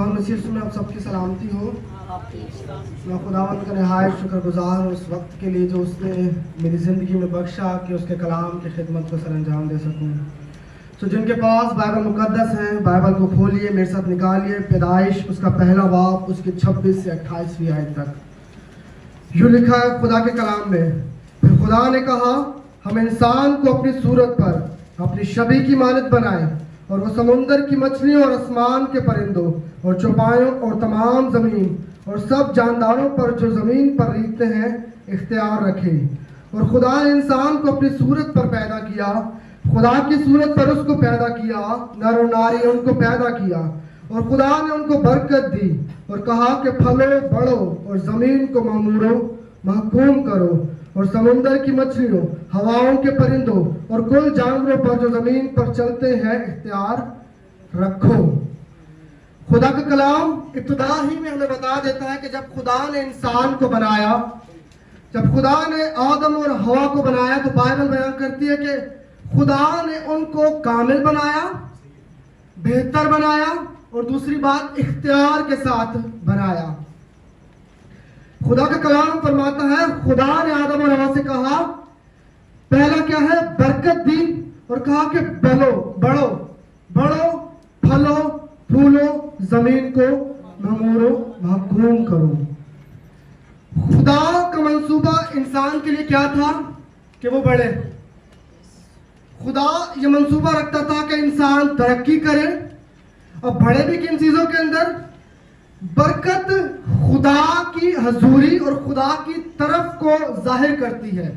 مسیح میں آپ سب کی سلامتی ہو. میں خداوند کا نہایت شکر گزار ہوں اس وقت کے لیے جو اس نے میری زندگی میں بخشا کہ اس کے کلام کی خدمت کو سر انجام دے سکوں. تو جن کے پاس بائبل مقدس ہیں بائبل کو کھولیے، میرے ساتھ نکالیے پیدائش اس کا پہلا باب اس کی 26 سے 28ویں آیت تک. یوں لکھا ہے خدا کے کلام میں، پھر خدا نے کہا ہم انسان کو اپنی صورت پر اپنی شبیہ کی مانند بنائیں اور وہ سمندر کی مچھلیوں اور آسمان کے پرندوں اور چوپایوں اور تمام زمین اور سب جانداروں پر جو زمین پر ریگتے ہیں اختیار رکھے. اور خدا نے انسان کو اپنی صورت پر پیدا کیا، خدا کی صورت پر اس کو پیدا کیا، نر و ناری ان کو پیدا کیا. اور خدا نے ان کو برکت دی اور کہا کہ پھلو بڑھو اور زمین کو معمورو محکوم کرو اور سمندر کی مچھلیوں، ہواؤں کے پرندوں اور کل جانوروں پر جو زمین پر چلتے ہیں اختیار رکھو. خدا کا کلام ابتدا ہی میں ہمیں بتا دیتا ہے کہ جب خدا نے انسان کو بنایا، جب خدا نے آدم اور ہوا کو بنایا تو بائبل بیان کرتی ہے کہ خدا نے ان کو کامل بنایا، بہتر بنایا اور دوسری بات اختیار کے ساتھ بنایا. خدا کا کلام فرماتا ہے خدا نے آدم اور ہوا سے کہا، پہلا کیا ہے؟ برکت دی اور کہا کہ بڑھو پھلو پھولو زمین کو معمورو محکوم کرو. خدا کا منصوبہ انسان کے لیے کیا تھا؟ کہ وہ بڑھے. خدا یہ منصوبہ رکھتا تھا کہ انسان ترقی کرے اور بڑھے بھی کن چیزوں کے اندر؟ برکت خدا کی حضوری اور خدا کی طرف کو ظاہر کرتی ہے.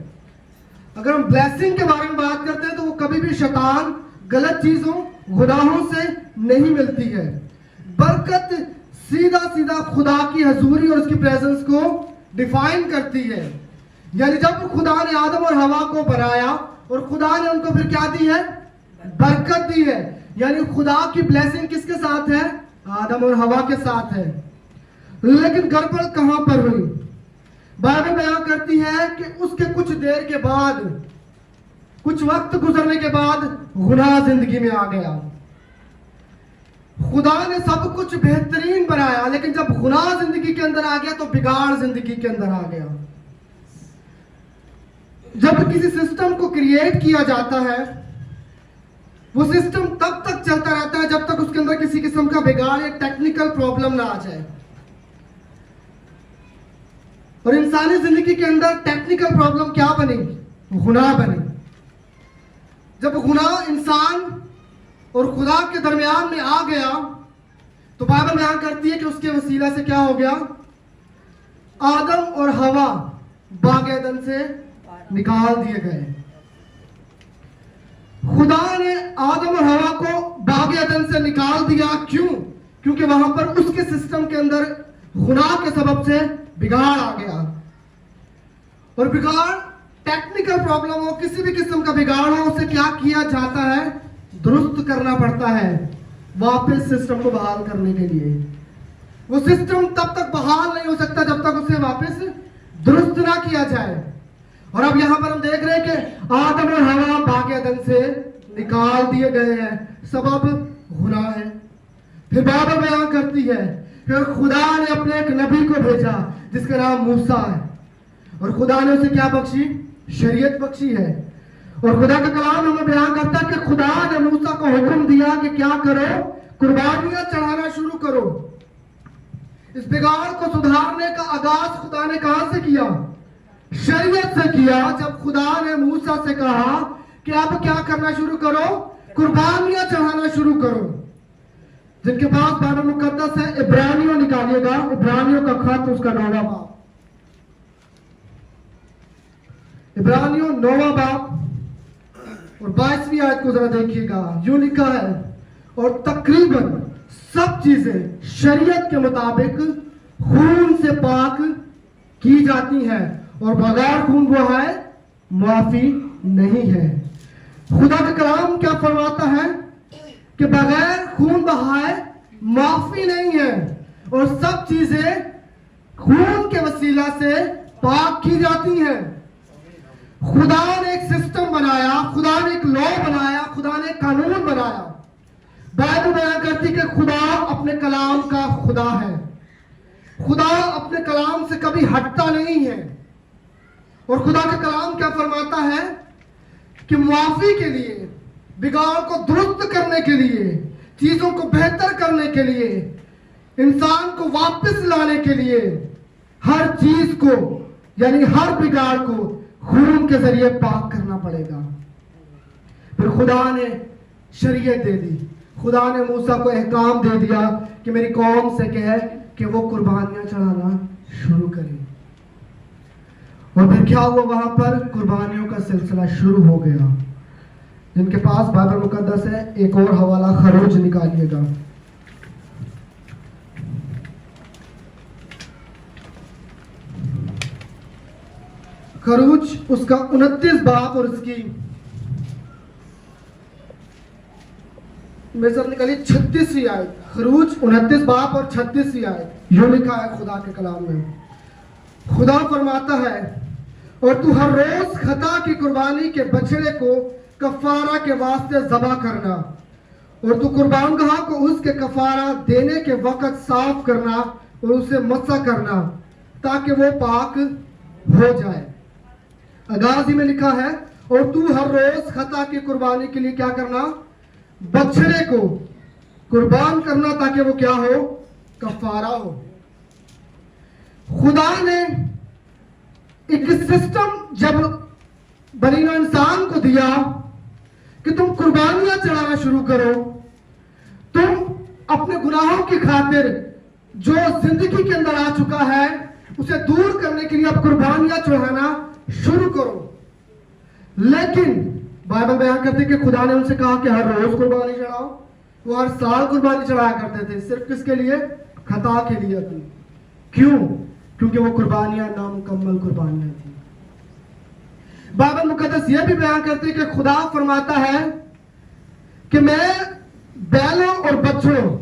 اگر ہم بلیسنگ کے بارے میں بات کرتے ہیں تو وہ کبھی بھی شیطان غلط چیزوں گناہوں سے نہیں ملتی ہے. برکت سیدھا خدا کی حضوری اور اس کی پریزنس کو ڈیفائن کرتی ہے. یعنی جب خدا نے آدم اور ہوا کو بنایا اور خدا نے ان کو پھر کیا دی ہے؟ برکت دی ہے. یعنی خدا کی بلیسنگ کس کے ساتھ ہے؟ آدم اور ہوا کے ساتھ ہے. لیکن گڑبڑ کہاں پر ہوئی؟ بائبل بیان کرتی ہے کہ اس کے کچھ دیر کے بعد، کچھ وقت گزرنے کے بعد گناہ زندگی میں آ گیا. خدا نے سب کچھ بہترین بنایا لیکن جب گناہ زندگی کے اندر آ گیا تو بگاڑ زندگی کے اندر آ گیا. جب کسی سسٹم کو کریٹ کیا جاتا ہے وہ سسٹم تب تک چلتا رہتا ہے جب تک اس کے اندر کسی قسم کا بگاڑ یا ٹیکنیکل پرابلم نہ آ جائے. اور انسانی زندگی کے اندر ٹیکنیکل پرابلم کیا بنی؟ گناہ بنی. جب گناہ انسان اور خدا کے درمیان میں آ گیا تو بائبل بیان کرتی ہے کہ اس کے وسیلہ سے کیا ہو گیا؟ آدم اور ہوا باغ عدن سے نکال دیے گئے. خدا نے آدم اور ہوا کو باغ عدن سے نکال دیا. کیوں؟ کیونکہ وہاں پر اس کے سسٹم کے اندر گناہ کے سبب سے بگاڑ آ گیا. اور بگاڑ ٹیکنیکل پرابلم ہو، کسی بھی قسم کا بگاڑ ہو، اسے کیا کیا جاتا ہے؟ درست کرنا پڑتا ہے واپس سسٹم کو بحال کرنے کے لیے. وہ سسٹم تب تک بحال نہیں ہو سکتا جب تک اسے واپس درست نہ کیا جائے. اور اب یہاں پر ہم دیکھ رہے ہیں کہ آدم اور ہوا باغ عدن سے نکال دیے گئے ہیں. سبب گناہ ہے. پھر بائبل بیان کرتی ہے کہ خدا نے اپنے ایک نبی کو بھیجا جس کا نام موسیٰ ہے اور خدا نے اسے کیا بخشی؟ شریعت بخشی ہے. اور خدا کا کلام ہمیں بیان کرتا ہے کہ خدا نے موسیٰ کو حکم دیا کہ کیا کرو؟ قربانیاں چڑھانا شروع کرو. اس بگاڑ کو سدھارنے کا آغاز خدا نے کہاں سے کیا؟ شریعت سے کیا. جب خدا نے موسیٰ سے کہا کہ اب کیا کرنا شروع کرو؟ قربانیاں چڑھانا شروع کرو. جن کے پاس بائبل مقدس ہے عبرانیوں نکالیے گا، عبرانیوں کا خط اس کا 9واں باب، عبرانیوں 9واں باب اور 22ویں آیت کو ذرا دیکھیے گا. یوں لکھا ہے اور تقریباً سب چیزیں شریعت کے مطابق خون سے پاک کی جاتی ہیں اور بغیر خون بہائے معافی نہیں ہے. خدا کا کلام کیا فرماتا ہے کہ بغیر خون بہائے معافی نہیں ہے اور سب چیزیں خون کے وسیلہ سے پاک کی جاتی ہیں. خدا نے ایک سسٹم بنایا، خدا نے ایک لا بنایا، خدا نے ایک قانون بنایا बाइबल बयान करती कि खुदा अपने कलाम का खुदा है। खुदा अपने कलाम से कभी हटता नहीं है। और खुदा का कलाम क्या फरमाता है कि मुआफी के लिए, बिगाड़ को दुरुस्त करने के लिए, चीजों को बेहतर करने के लिए, इंसान को वापस लाने के लिए, हर चीज को यानी हर बिगाड़ को खून के जरिए पाक करना पड़ेगा। फिर खुदा ने शरीयत दे दी, खुदा ने मूसा को अहकाम दे दिया कि मेरी कौम से कहे कि वो कुर्बानियां चढ़ाना शुरू करें। और फिर क्या हुआ, वहां पर कुर्बानियों का सिलसिला शुरू हो गया। जिनके पास बाइबल मुकद्दस है, एक और हवाला खरूज निकालिएगा। खरूज उसका 29 बाब और उसकी मेरे साथ निकाली 36वीं आयत। खरूज 29 बाब और 36वीं आयत, यूं लिखा है खुदा के कलाम में। खुदा फरमाता है, और तू हर रोज खता की कुर्बानी के बछड़े को कफारा के वास्ते ज़बह करना, और तू कुर्बानगाह को उसके कफारा देने के वक्त साफ करना और उसे मसा करना ताकि वो पाक हो जाए। अगाजी में लिखा है, और तू हर रोज खता की कुर्बानी के लिए क्या करना, बछड़े को कुर्बान करना ताकि वो क्या हो, कफारा हो। खुदा ने एक सिस्टम जब बनी नौ इंसान को दिया कि तुम कुर्बानियां चढ़ाना शुरू करो, तुम अपने गुनाहों की खातिर जो जिंदगी के अंदर आ चुका है उसे दूर करने के लिए अब कुर्बानियां चढ़ाना शुरू करो। लेकिन बाइबल बयान करते कि खुदा ने उनसे कहा कि हर रोज कुर्बानी चढ़ाओ। वो हर साल कुर्बानी चढ़ाया करते थे, सिर्फ किसके लिए, खता के लिए थी। क्यों? क्योंकि वो कुर्बानियां नामुकम्मल कुर्बानियां थी। बाइबल मुकद्दस यह भी बयान करती है कि खुदा फरमाता है कि मैं बैलों और बछड़ों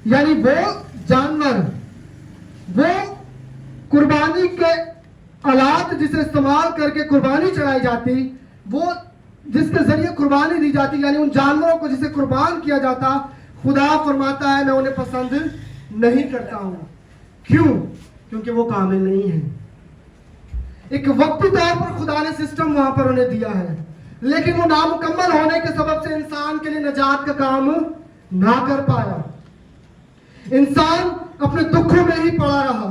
यानी वो जानवर, वो कुर्बानी के आलात जिसे इस्तेमाल करके कुर्बानी चढ़ाई जाती, वो जिसके जरिए कुर्बानी दी जाती, यानी उन जानवरों को जिसे कुर्बान किया जाता, खुदा फरमाता है मैं उन्हें पसंद नहीं करता हूं। क्यों? क्योंकि वो कामिल नहीं है। एक वक्ती तौर पर खुदा ने सिस्टम वहां पर उन्हें दिया है, लेकिन वो नामुकम्मल होने के सबब से इंसान के लिए नजात का काम ना कर पाया। इंसान अपने दुखों में ही पड़ा रहा।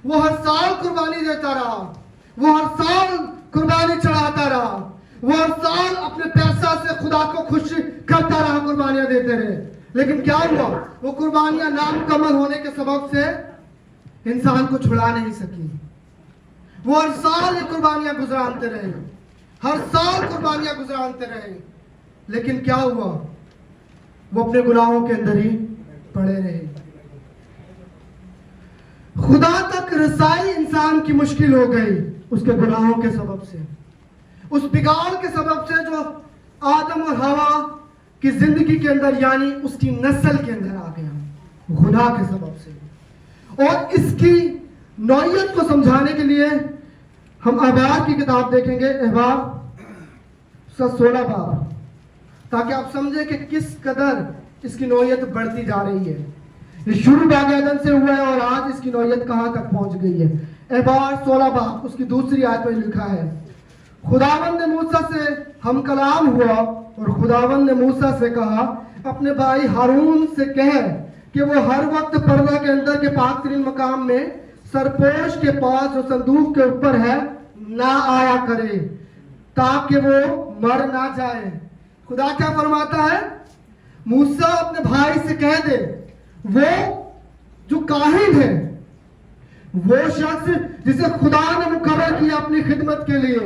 वो हर साल कुर्बानी देता रहा, वो हर साल कुर्बानी चढ़ाता रहा, वो हर साल अपने पैसा से खुदा को खुश करता रहा, कुर्बानियां देते रहे। लेकिन क्या हुआ, वो कुर्बानियां नामुकम्मल होने के सबब से इंसान को छुड़ा नहीं सकी। वो हर साल ये कुर्बानियां गुजरानते रहे, हर साल कुर्बानियां गुजरानते रहे, लेकिन क्या हुआ, वो अपने गुनाहों के अंदर ही पड़े रहे। खुदा तक रसाई इंसान की मुश्किल हो गई उसके गुनाहों के सबब से, उस बिगाड़ के सबब से जो आदम और हवा की जिंदगी के अंदर यानी उसकी नस्ल के अंदर आ गया गुनाह के सबब से। और इसकी नौयत को समझाने के लिए हम अहबार की किताब देखेंगे, अहबार 16 बाब, ताकि आप समझे कि किस कदर इसकी नौयत बढ़ती जा रही है। ये शुरू बाग एदन से हुआ है और आज इसकी नौयत कहां तक पहुंच गई है। अहबार 16 बाब उसकी दूसरी आयत में लिखा है, खुदावंद ने मूसा से हम कलाम हुआ और खुदावंद ने मूसा से कहा, अपने भाई हारून से कह कि वो हर वक्त पर्दा के अंदर के पाक तरीन मकाम में सरपोश के पास जो संदूक के ऊपर है ना आया करे, ताकि वो मर ना जाए। खुदा क्या फरमाता है, मूसा अपने भाई से कह दे, वो जो काहिन है, वो शख्स जिसे खुदा ने मुकर्रर किया अपनी खिदमत के लिए,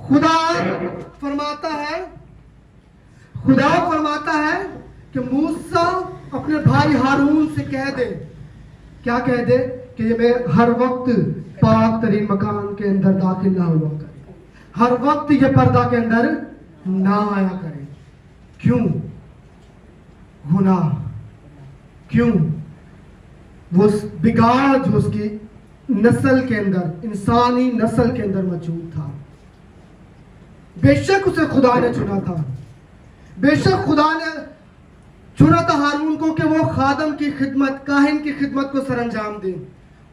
खुदा फरमाता है कि मूसा अपने भाई हारून से कह दे, क्या कह दे, कि मैं हर वक्त पाक तरीन मकान के अंदर दाखिल ना हुआ करे, हर वक्त ये पर्दा के अंदर ना आया करे। क्यों? गुनाह। क्यों? वो बिगाड़ जो उसकी नस्ल के अंदर, इंसानी नस्ल के अंदर मौजूद था। बेशक उसे खुदा ने चुना था, बेशक खुदा ने चुना था हारून को कि वो खादम की खिदमत, काहिन की खिदमत को सर अंजाम दे,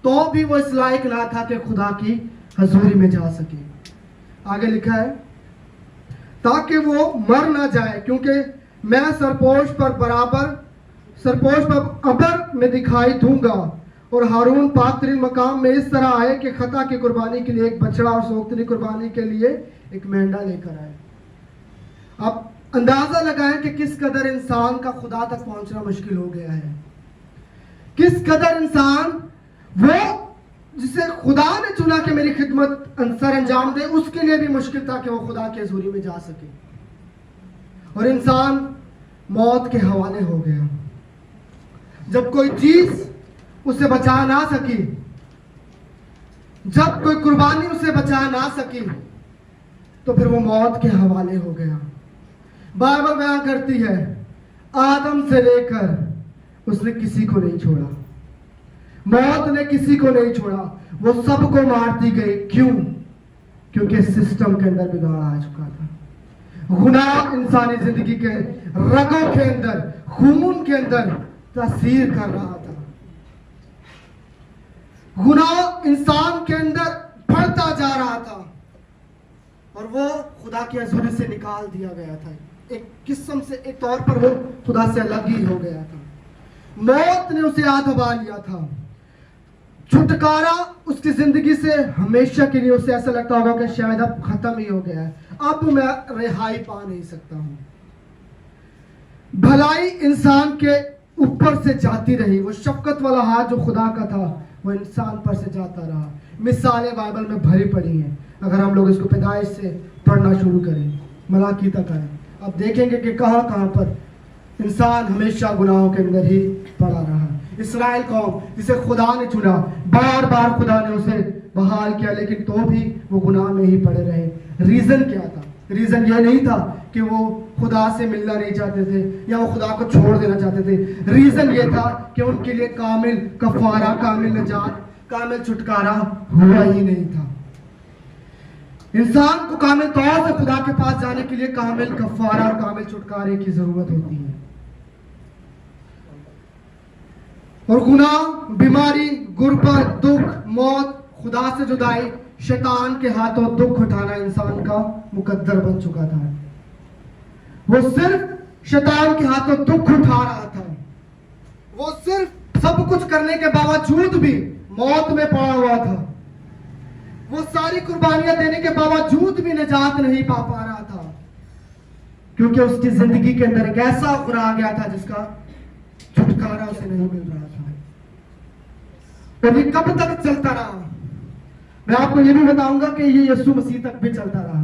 तो भी वो इस लायक ना था कि खुदा की हजूरी में जा सके। आगे लिखा है, ताकि वो मर ना जाए, क्योंकि मैं सरपोश पर अबर में दिखाई दूंगा, और हारून पाक तरीन मकाम में इस तरह आए कि खता की कुर्बानी के लिए एक बछड़ा और सोख्तनी कुर्बानी के लिए एक मेंढा लेकर आए। अब अंदाजा लगाएं कि किस कदर इंसान का खुदा तक पहुंचना मुश्किल हो गया है, किस कदर इंसान वो जिसे खुदा ने चुना कि मेरी खिदमत सर अंजाम दे, उसके लिए भी मुश्किल था कि वो खुदा की हजूरी में जा सके, और इंसान मौत के हवाले हो गया। जब कोई चीज उसे बचा ना सकी, जब कोई कुर्बानी उसे बचा ना सकी, तो फिर वो मौत के हवाले हो गया। बाइबल बयान करती है, आदम से लेकर उसने किसी को नहीं छोड़ा, मौत ने किसी को नहीं छोड़ा, वो सबको मारती गई। क्यों? क्योंकि सिस्टम के अंदर बिगाड़ आ चुका था। गुनाह इंसानी जिंदगी के रगों के अंदर, खून के अंदर तासीर कर रहा था। गुनाह इंसान के अंदर बढ़ता जा रहा था, और वो खुदा की हजूरी से निकाल दिया गया था। एक किस्म से, एक तौर पर वो खुदा से अलग ही हो गया था। मौत ने उसे आ दबा लिया था। छुटकारा उसकी जिंदगी से हमेशा के लिए उसे ऐसा लगता होगा कि शायद अब खत्म ही हो गया है, अब मैं रिहाई पा नहीं सकता हूं। भलाई इंसान के ऊपर से जाती रही, वो शफकत वाला हाथ जो खुदा का था वो इंसान पर से जाता रहा। मिसालें बाइबल में भरी पड़ी हैं, अगर हम लोग इसको पैदाइश से पढ़ना शुरू करें, मलाकी तक आए, अब देखेंगे कि कहाँ कहाँ पर इंसान हमेशा गुनाहों के अंदर ही पड़ा रहा। इस्राएल कौम जिसे खुदा ने चुना, बार बार खुदा ने उसे बहाल किया, लेकिन तो भी वो गुनाह में ही पड़े रहे। रीजन क्या था? रीजन ये नहीं था कि वो खुदा से मिलना नहीं चाहते थे या वो खुदा को छोड़ देना चाहते थे। रीजन ये था कि उनके लिए कामिल कफारा, कामिल नजात, कामिल छुटकारा हुआ ही नहीं था। इंसान को कामिल तौर से खुदा के पास जाने के लिए कामिल कफारा और कामिल छुटकारे की जरूरत होती है। और गुनाह, बीमारी, गुर्बत, दुख, मौत, खुदा से जुदाई, शैतान के हाथों दुख उठाना इंसान का मुकद्दर बन चुका था। वो सिर्फ शैतान के हाथों दुख उठा रहा था। वो सिर्फ सब कुछ करने के बावजूद भी मौत में पड़ा हुआ था। वो सारी कुर्बानियां देने के बावजूद भी निजात नहीं पा रहा था, क्योंकि उसकी जिंदगी के अंदर एक ऐसा गुनाह आ गया था जिसका छुटकारा उसे नहीं मिल रहा था। और ये कब तक चलता रहा? मैं आपको ये भी बताऊंगा कि ये यीशु मसीह तक भी चलता रहा।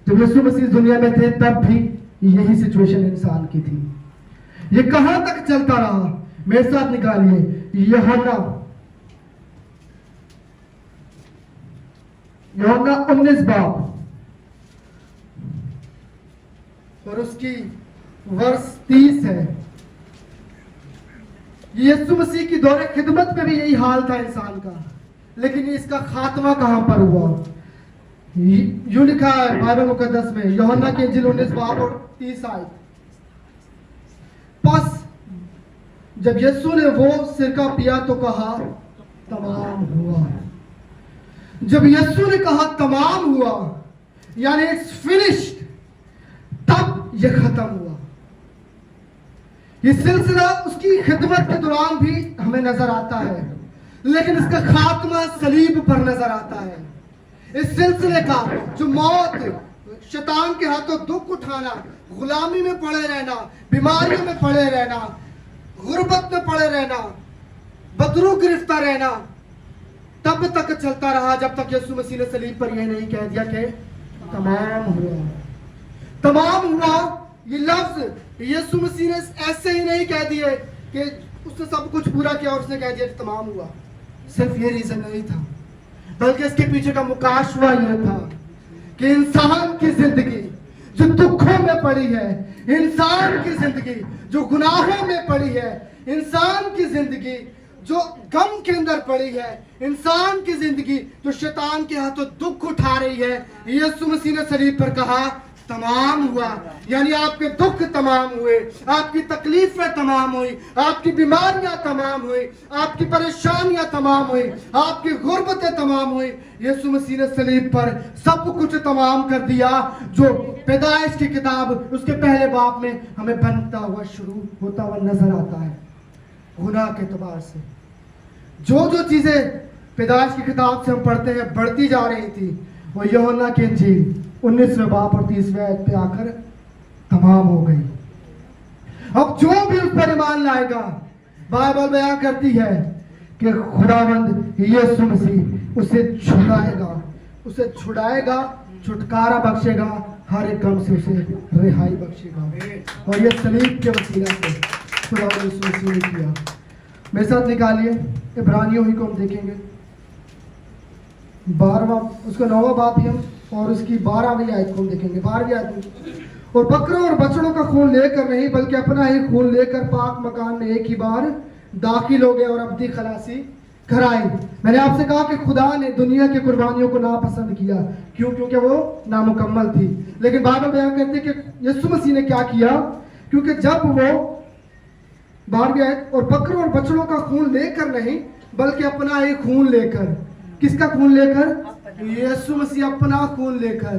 जब यीशु मसीह दुनिया में थे तब भी यही सिचुएशन इंसान की थी। ये कहां तक चलता रहा? मेरे साथ निकालिए यूहन्ना 19 बाब और उसकी वर्ष 30 है। यीशु मसीह की दौरे खिदमत में भी यही हाल था इंसान का, लेकिन इसका खात्मा कहां पर हुआ? यूं लिखा है बाइबल मुकद्दस में, यूहन्ना की इंजील 19 बाब और 30 आयत। बस जब यीशु ने वो सिरका पिया तो कहा तमाम हुआ। जब यीशु ने कहा तमाम हुआ, यानी इट्स फिनिश्ड, तब यह खत्म हुआ। ये सिलसिला उसकी खिदमत के दौरान भी हमें नजर आता है, लेकिन इसका खात्मा सलीब पर नजर आता है। इस सिलसिले का जो मौत, शैतान के हाथों दुख उठाना, गुलामी में पड़े रहना, बीमारियों में पड़े रहना, गुर्बत में पड़े रहना, बदरू गिरफ्तार रहना, तब तक चलता रहा जब तक यीशु मसीह ने सलीब पर यह नहीं कह दिया कि तमाम हुआ। तमाम हुआ ये लफ्ज यीशु मसीह ने ऐसे ही नहीं कह दिए कि उसने सब कुछ पूरा किया और उसने कह दिया कि तमाम हुआ। सिर्फ ये रीजन नहीं था, बल्कि इसके पीछे का मुकाशवा यह था कि इंसान की जिंदगी जो दुखों में पड़ी है, इंसान की जिंदगी जो गुनाहों में पड़ी है, इंसान की जिंदगी जो गम के अंदर पड़ी है, इंसान की जिंदगी जो शैतान के हाथों दुख उठा रही है, यीशु मसीह ने सलीब पर कहा तमाम हुआ, यानी आपके दुख तमाम हुए, आपकी तकलीफें तमाम हुई, आपकी बीमारियां तमाम हुई, आपकी परेशानियां तमाम हुई, आपकी गुर्बतें तमाम हुई। यीशु मसीह ने सलीब पर सब कुछ तमाम कर दिया, जो पैदाइश की किताब उसके पहले बाब में हमें बनता हुआ शुरू होता हुआ नजर आता है। गुनाह के एतबार से जो जो चीजें पैदाइश की किताब से हम पढ़ते हैं बढ़ती जा रही थी, वो यूहन्ना की इंजील 19वें बाब और 30वें आयत पे आकर तमाम हो गई। अब जो भी उस पर ईमान लाएगा, बाइबल बयान करती है कि खुदावंद यीशु मसीह उसे छुड़ाएगा, छुटकारा बख्शेगा, हर एक गम से उसे रिहाई बख्शेगा। और ये सलीब के वसीला से खुदावंद यीशु मसीह ने किया। मेरे साथ निकालिए इब्रानियों ही को हम देखेंगे, 12वां उसका 9वां बाब भी हम, और उसकी 12वीं आयत को हम देखेंगे। 12वीं आयत, और बकरों और बछड़ों का खून लेकर नहीं बल्कि अपना ही खून लेकर पाक मकान में एक ही बार दाखिल हो गए और अब्दी खलासी कराई। मैंने आपसे कहा कि खुदा ने दुनिया की कुर्बानियों को नापसंद किया, क्यों? क्योंकि वो नामुकम्मल थी। लेकिन बाइबल बयान करती है कि यीशु मसीह ने क्या किया, क्योंकि जब वो 12वीं आयत, और बकरों और बछड़ों का खून लेकर नहीं बल्कि अपना ही खून लेकर, किसका खून लेकर? यीशु मसीह अपना खून लेकर।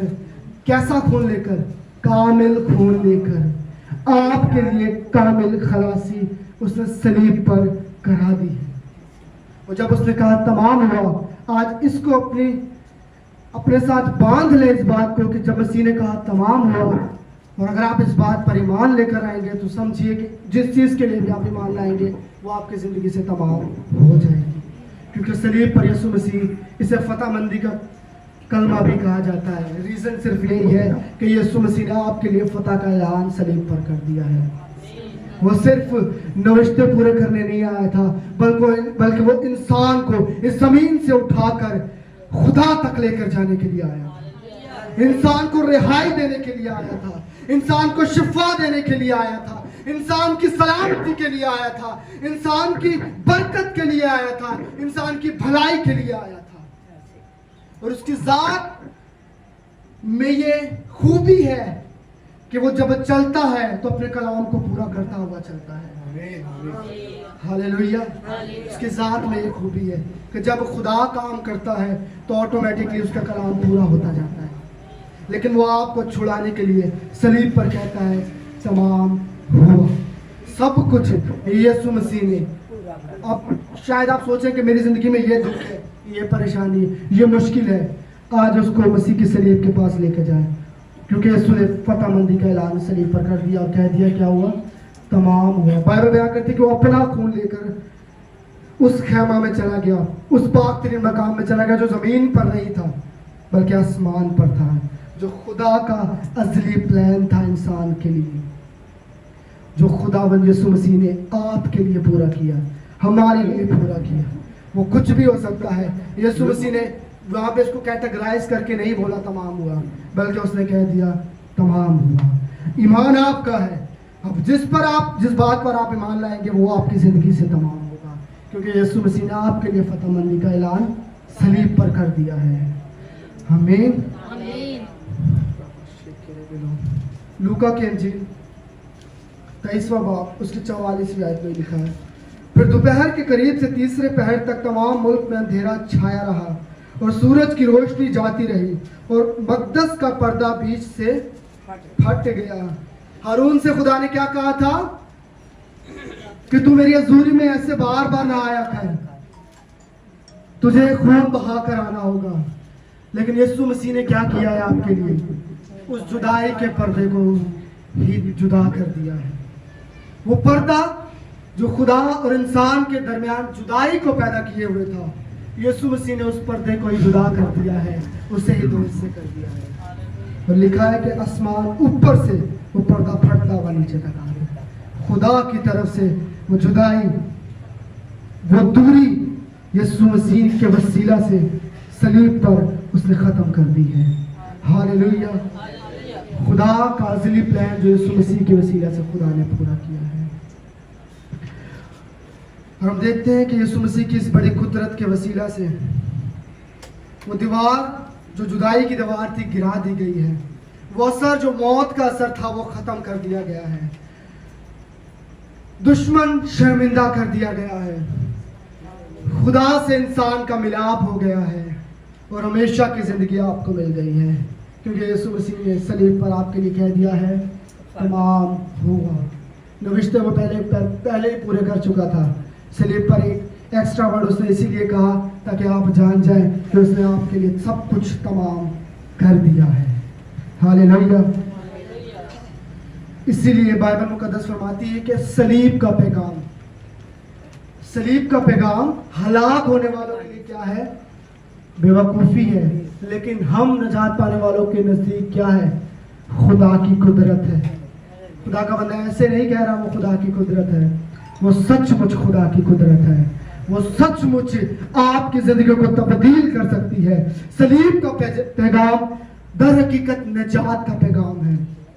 कैसा खून लेकर? कामिल खून लेकर आपके लिए कामिल खलासी उसने सलीब पर करा दी है। और जब उसने कहा तमाम हुआ, आज इसको अपने साथ बांध ले इस बात को कि जब मसीह ने कहा तमाम हुआ, और अगर आप इस बात पर ईमान लेकर आएंगे तो समझिए कि जिस चीज़ के लिए भी आप ईमान लाएंगे वो आपकी ज़िंदगी से तमाम हो जाएगी। क्योंकि सलीब पर यीशु मसीह, इसे फतहमंदी का कलमा भी कहा जाता है। रीज़न सिर्फ यही है कि यीशु मसीह ने आपके लिए फतह का ऐलान सलीब पर कर दिया है। वो सिर्फ नविश्ते पूरे करने नहीं आया था, बल्कि वो इंसान को इस ज़मीन से उठाकर खुदा तक लेकर जाने के लिए आया, इंसान को रिहाई देने के लिए आया था, इंसान को शिफा देने के लिए आया था, इंसान की सलामती के लिए आया था, इंसान की बरकत के लिए आया था, इंसान की भलाई के लिए आया था। और उसकी जात में ये खूबी है कि वो जब चलता है तो अपने कलाम को पूरा करता हुआ चलता है। हालेलुया। उसकी जात में ये खूबी है कि जब खुदा काम करता है तो ऑटोमेटिकली उसका कलाम पूरा होता जाता है। लेकिन वो आपको छुड़ाने के लिए सलीब पर कहता है तमाम हुआ। सब कुछ यीशु मसीह ने। अब शायद आप सोचें कि मेरी ज़िंदगी में ये दुख है, ये परेशानी, ये मुश्किल है, आज उसको मसीह की सलीब के पास लेकर जाए, क्योंकि यीशु ने फतहमंदी का ऐलान सलीब पर कर दिया और कह दिया क्या हुआ? तमाम हुआ। बाइबल बयान करती है कि वो अपना खून लेकर उस खेमा में चला गया, उस पाक तरीन मकाम में चला गया जो ज़मीन पर नहीं था बल्कि आसमान पर था, जो खुदा का अज़ली प्लान था इंसान के लिए, जो खुदावंद यीशु मसीह ने आपके लिए पूरा किया, हमारे लिए पूरा किया। वो कुछ भी हो सकता है। यीशु मसीह ने वहाँ पे इसको कैटेगराइज करके नहीं बोला तमाम हुआ, बल्कि उसने कह दिया तमाम हुआ। ईमान आपका है। अब जिस बात पर आप ईमान लाएंगे वो आपकी ज़िंदगी से तमाम होगा, क्योंकि यीशु मसीह ने आपके लिए फतहमंदी का ऐलान सलीब पर कर दिया है। आमीन। लूका की इंजील 23वां बाब उसकी 44वीं आयत में लिखा है, फिर दोपहर के करीब से तीसरे पहर तक तमाम मुल्क में अंधेरा छाया रहा और सूरज की रोशनी जाती रही और मक़दस का पर्दा बीच से फट गया। हारून से खुदा ने क्या कहा था कि तू मेरी हजूरी में ऐसे बार बार ना आया कर, तुझे खून बहा कर आना होगा। लेकिन यीशु मसीह ने क्या किया है आपके लिए? उस जुदाई के पर्दे को ही जुदा कर दिया है। वो पर्दा जो खुदा और इंसान के दरमियान जुदाई को पैदा किए हुए था, यीशु मसीह ने उस पर्दे को ही जुदा कर दिया है, उसे ही दो हिस्से कर दिया है। और लिखा है कि आसमान ऊपर से वो पर्दा फटता हुआ नीचे तक आ गया। खुदा की तरफ से वो जुदाई, वो दूरी यीशु मसीह के वसीला से सलीब पर उसने ख़त्म कर दी है। हालेलुया। खुदा का अज़ली प्लान जो यीशु मसीह के वसीला से खुदा ने पूरा किया है। और हम देखते हैं कि यीशु मसीह की इस बड़ी कुदरत के वसीला से वो दीवार जो जुदाई की दीवार थी गिरा दी गई है। वो असर जो मौत का असर था वो ख़त्म कर दिया गया है, दुश्मन शर्मिंदा कर दिया गया है, खुदा से इंसान का मिलाप हो गया है और हमेशा की ज़िंदगी आपको मिल गई है, क्योंकि यीशु मसीह ने सलीब पर आपके लिए कह दिया है तमाम हुआ। नविश्ते वो पहले ही पूरे कर चुका था। सलीब पर एक एक्स्ट्रा वर्ड उसने इसीलिए कहा ताकि आप जान जाएं कि उसने आपके लिए सब कुछ तमाम कर दिया है। हालेलुया। इसीलिए बाइबल मुकद्दस फरमाती है कि सलीब का पैगाम हलाक होने वालों के लिए क्या है? बेवकूफ़ी है, लेकिन हम नजात पाने वालों के नज़दीक क्या है? खुदा की कुदरत है। खुदा का बंदा ऐसे नहीं कह रहा वो खुदा की कुदरत है, वो सचमुच खुदा की कुदरत है, वो सचमुच आपकी जिंदगी को तब्दील कर सकती है। सलीब का पैगाम दर हकीकत निजात का पैगाम है।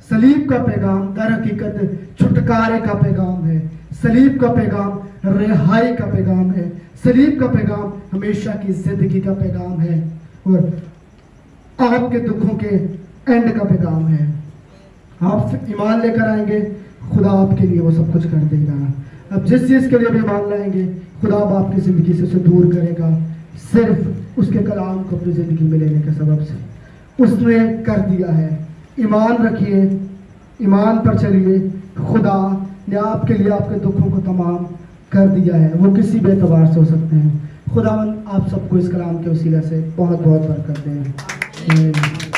सलीब का पैगाम दर हकीकत छुटकारे का पैगाम है। सलीब का पैगाम रिहाई का पैगाम है। सलीब का पैगाम हमेशा की जिंदगी का पैगाम है और आपके दुखों के एंड का पैगाम है। आप ईमान लेकर आएंगे, खुदा आपके लिए वो सब कुछ कर देगा। अब जिस चीज़ के लिए भी ईमान लाएंगे, खुदा अब आपकी ज़िंदगी से उसे दूर करेगा, सिर्फ उसके कलाम को अपनी ज़िंदगी में लेने के सबब से। उसने कर दिया है। ईमान रखिए, ईमान पर चलिए। खुदा ने आपके लिए आपके दुखों को तमाम कर दिया है। वो किसी भी एतबार से हो सकते हैं। खुदावंद आप सबको इस कलाम के वसीला से बहुत बहुत बरकत दें।